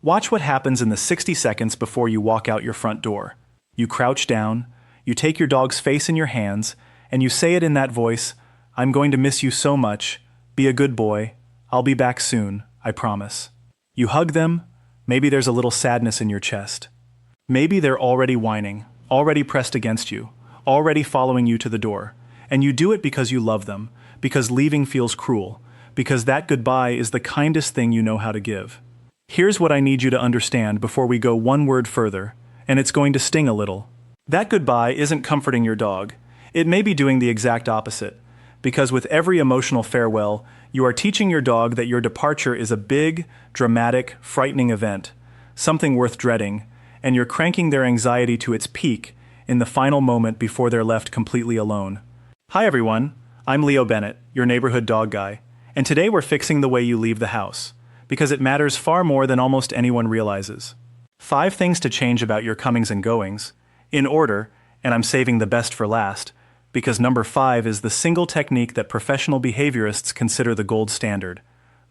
Watch what happens in the 60 seconds before you walk out your front door. You crouch down, you take your dog's face in your hands, and you say it in that voice, "I'm going to miss you so much. Be a good boy. I'll be back soon, I promise." You hug them. Maybe there's a little sadness in your chest. Maybe they're already whining, already pressed against you, already following you to the door. And you do it because you love them, because leaving feels cruel, because that goodbye is the kindest thing you know how to give. Here's what I need you to understand before we go one word further, and it's going to sting a little. That goodbye isn't comforting your dog. It may be doing the exact opposite, because with every emotional farewell, you are teaching your dog that your departure is a big, dramatic, frightening event, something worth dreading, and you're cranking their anxiety to its peak in the final moment before they're left completely alone. Hi everyone, I'm Leo Bennett, your neighborhood dog guy, and today we're fixing the way you leave the house, because it matters far more than almost anyone realizes. 5 things to change about your comings and goings, in order, and I'm saving the best for last, because number 5 is the single technique that professional behaviorists consider the gold standard,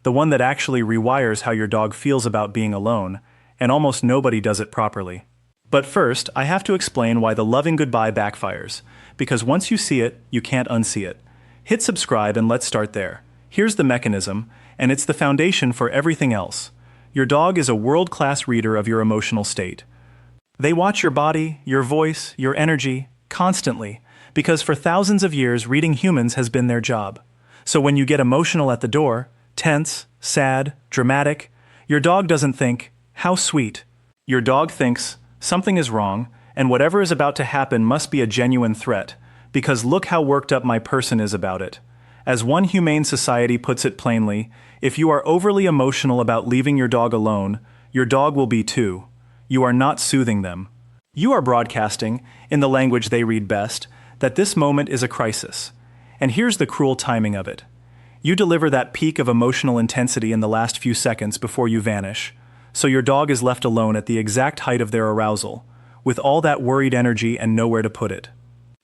the one that actually rewires how your dog feels about being alone, and almost nobody does it properly. But first, I have to explain why the loving goodbye backfires, because once you see it, you can't unsee it. Hit subscribe and let's start there. Here's the mechanism, and it's the foundation for everything else. Your dog is a world-class reader of your emotional state. They watch your body, your voice, your energy, constantly, because for thousands of years reading humans has been their job. So when you get emotional at the door, tense, sad, dramatic, your dog doesn't think, "How sweet." Your dog thinks, "Something is wrong, and whatever is about to happen must be a genuine threat, because look how worked up my person is about it." As one humane society puts it plainly, if you are overly emotional about leaving your dog alone, your dog will be too. You are not soothing them. You are broadcasting, in the language they read best, that this moment is a crisis. And here's the cruel timing of it. You deliver that peak of emotional intensity in the last few seconds before you vanish, so your dog is left alone at the exact height of their arousal, with all that worried energy and nowhere to put it.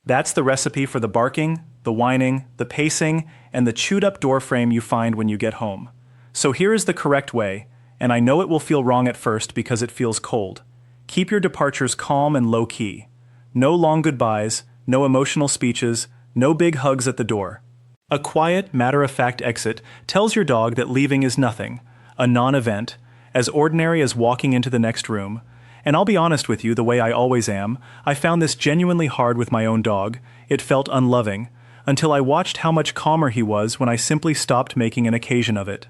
That's the recipe for the barking, the whining, the pacing, and the chewed-up door frame you find when you get home. So here is the correct way, and I know it will feel wrong at first because it feels cold. Keep your departures calm and low-key. No long goodbyes, no emotional speeches, no big hugs at the door. A quiet, matter-of-fact exit tells your dog that leaving is nothing, a non-event, as ordinary as walking into the next room. And I'll be honest with you, the way I always am, I found this genuinely hard with my own dog. It felt unloving, until I watched how much calmer he was when I simply stopped making an occasion of it.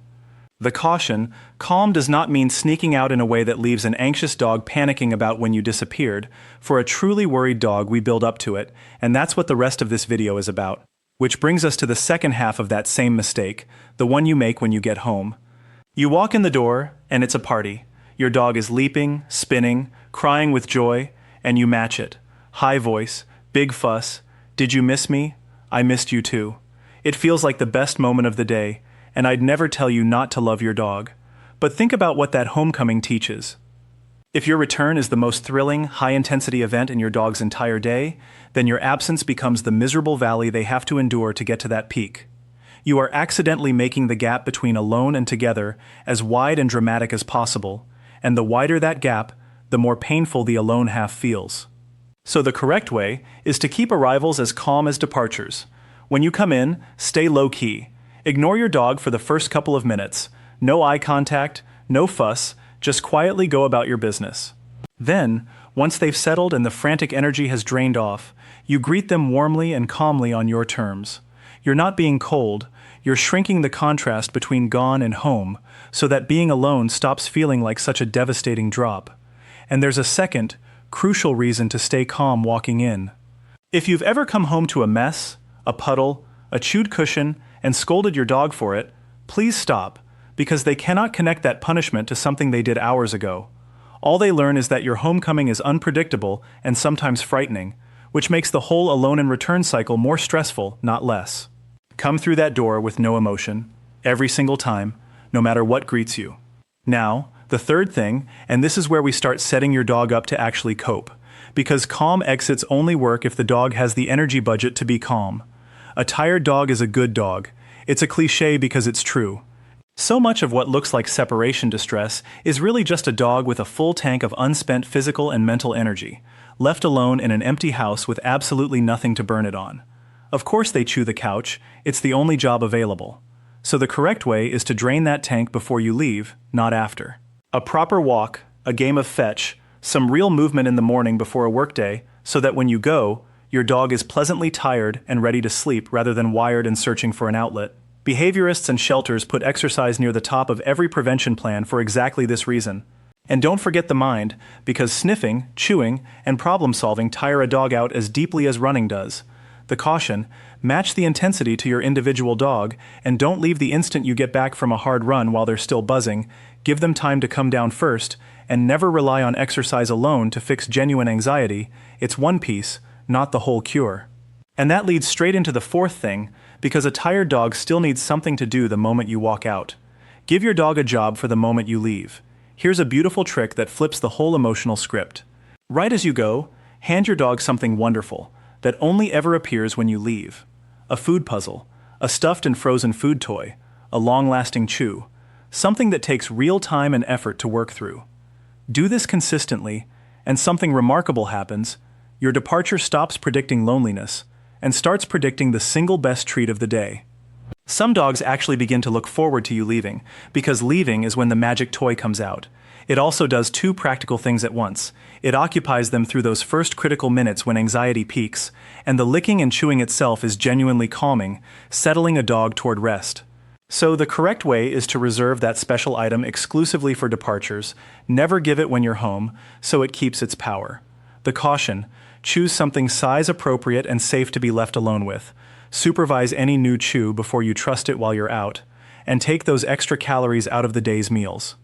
The caution, calm does not mean sneaking out in a way that leaves an anxious dog panicking about when you disappeared. For a truly worried dog, we build up to it, and that's what the rest of this video is about. Which brings us to the second half of that same mistake, the one you make when you get home. You walk in the door, and it's a party. Your dog is leaping, spinning, crying with joy, and you match it. High voice, big fuss, "Did you miss me? I missed you too." It feels like the best moment of the day, and I'd never tell you not to love your dog. But think about what that homecoming teaches. If your return is the most thrilling, high-intensity event in your dog's entire day, then your absence becomes the miserable valley they have to endure to get to that peak. You are accidentally making the gap between alone and together as wide and dramatic as possible, and the wider that gap, the more painful the alone half feels. So the correct way is to keep arrivals as calm as departures. When you come in, stay low-key. Ignore your dog for the first couple of minutes. No eye contact, no fuss, just quietly go about your business. Then, once they've settled and the frantic energy has drained off, you greet them warmly and calmly on your terms. You're not being cold, you're shrinking the contrast between gone and home, so that being alone stops feeling like such a devastating drop. And there's a second, crucial reason to stay calm walking in. If you've ever come home to a mess, a puddle, a chewed cushion, and scolded your dog for it, please stop, because they cannot connect that punishment to something they did hours ago. All they learn is that your homecoming is unpredictable and sometimes frightening, which makes the whole alone and return cycle more stressful, not less. Come through that door with no emotion, every single time, no matter what greets you. Now, the third thing, and this is where we start setting your dog up to actually cope, because calm exits only work if the dog has the energy budget to be calm. A tired dog is a good dog. It's a cliché because it's true. So much of what looks like separation distress is really just a dog with a full tank of unspent physical and mental energy, left alone in an empty house with absolutely nothing to burn it on. Of course they chew the couch, it's the only job available. So the correct way is to drain that tank before you leave, not after. A proper walk, a game of fetch, some real movement in the morning before a workday, so that when you go, your dog is pleasantly tired and ready to sleep rather than wired and searching for an outlet. Behaviorists and shelters put exercise near the top of every prevention plan for exactly this reason. And don't forget the mind, because sniffing, chewing, and problem-solving tire a dog out as deeply as running does. The caution: match the intensity to your individual dog, and don't leave the instant you get back from a hard run while they're still buzzing. Give them time to come down first, and never rely on exercise alone to fix genuine anxiety. It's one piece, not the whole cure. And that leads straight into the fourth thing, because a tired dog still needs something to do the moment you walk out. Give your dog a job for the moment you leave. Here's a beautiful trick that flips the whole emotional script. Right as you go, hand your dog something wonderful that only ever appears when you leave. A food puzzle, a stuffed and frozen food toy, a long-lasting chew, something that takes real time and effort to work through. Do this consistently, and something remarkable happens. Your departure stops predicting loneliness and starts predicting the single best treat of the day. Some dogs actually begin to look forward to you leaving, because leaving is when the magic toy comes out. It also does two practical things at once. It occupies them through those first critical minutes when anxiety peaks, and the licking and chewing itself is genuinely calming, settling a dog toward rest. So the correct way is to reserve that special item exclusively for departures, never give it when you're home, so it keeps its power. The caution: choose something size appropriate and safe to be left alone with. Supervise any new chew before you trust it while you're out, and take those extra calories out of the day's meals.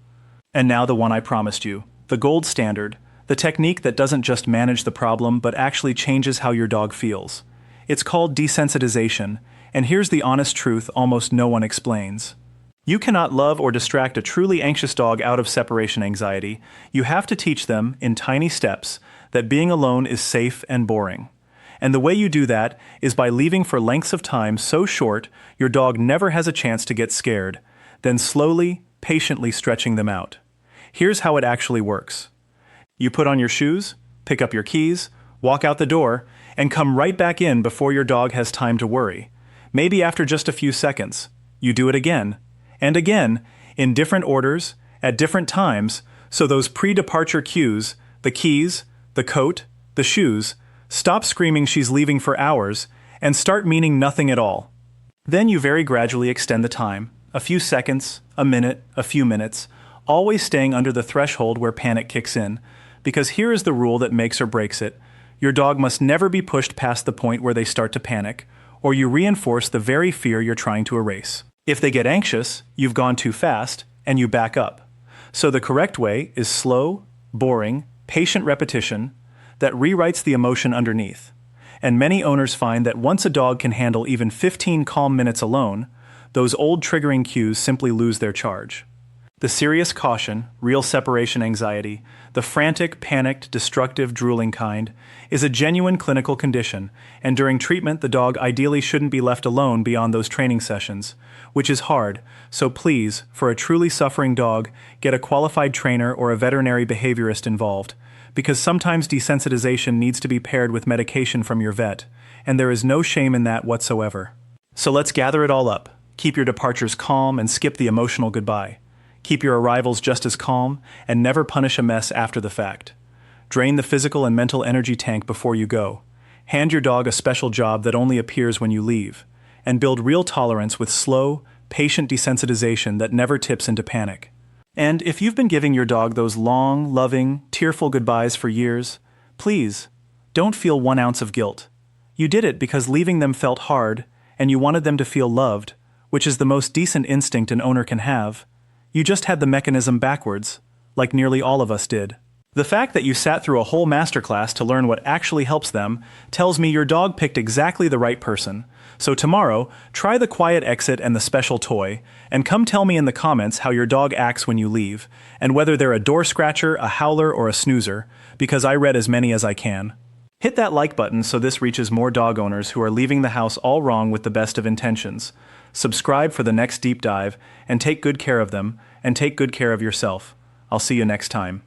And now the one I promised you, the gold standard, the technique that doesn't just manage the problem but actually changes how your dog feels. It's called desensitization, and here's the honest truth almost no one explains. You cannot love or distract a truly anxious dog out of separation anxiety. You have to teach them, in tiny steps, that being alone is safe and boring. And the way you do that is by leaving for lengths of time so short your dog never has a chance to get scared, then slowly, patiently stretching them out. Here's how it actually works. You put on your shoes, pick up your keys, walk out the door, and come right back in before your dog has time to worry. Maybe after just a few seconds. You do it again, and again, in different orders, at different times, so those pre-departure cues, the keys, the coat, the shoes, stop screaming she's leaving for hours, and start meaning nothing at all. Then you very gradually extend the time, a few seconds, a minute, a few minutes, always staying under the threshold where panic kicks in, because here is the rule that makes or breaks it. Your dog must never be pushed past the point where they start to panic, or you reinforce the very fear you're trying to erase. If they get anxious, you've gone too fast, and you back up. So the correct way is slow, boring, patient repetition that rewrites the emotion underneath. And many owners find that once a dog can handle even 15 calm minutes alone, those old triggering cues simply lose their charge. The serious caution, real separation anxiety, the frantic, panicked, destructive, drooling kind, is a genuine clinical condition, and during treatment the dog ideally shouldn't be left alone beyond those training sessions, which is hard, so please, for a truly suffering dog, get a qualified trainer or a veterinary behaviorist involved, because sometimes desensitization needs to be paired with medication from your vet, and there is no shame in that whatsoever. So let's gather it all up. Keep your departures calm and skip the emotional goodbye. Keep your arrivals just as calm, and never punish a mess after the fact. Drain the physical and mental energy tank before you go. Hand your dog a special job that only appears when you leave. And build real tolerance with slow, patient desensitization that never tips into panic. And if you've been giving your dog those long, loving, tearful goodbyes for years, please, don't feel 1 ounce of guilt. You did it because leaving them felt hard, and you wanted them to feel loved, which is the most decent instinct an owner can have. You just had the mechanism backwards, like nearly all of us did. The fact that you sat through a whole masterclass to learn what actually helps them tells me your dog picked exactly the right person. So tomorrow, try the quiet exit and the special toy, and come tell me in the comments how your dog acts when you leave, and whether they're a door scratcher, a howler, or a snoozer, because I read as many as I can. Hit that like button so this reaches more dog owners who are leaving the house all wrong with the best of intentions. Subscribe for the next deep dive, and take good care of them, and take good care of yourself. I'll see you next time.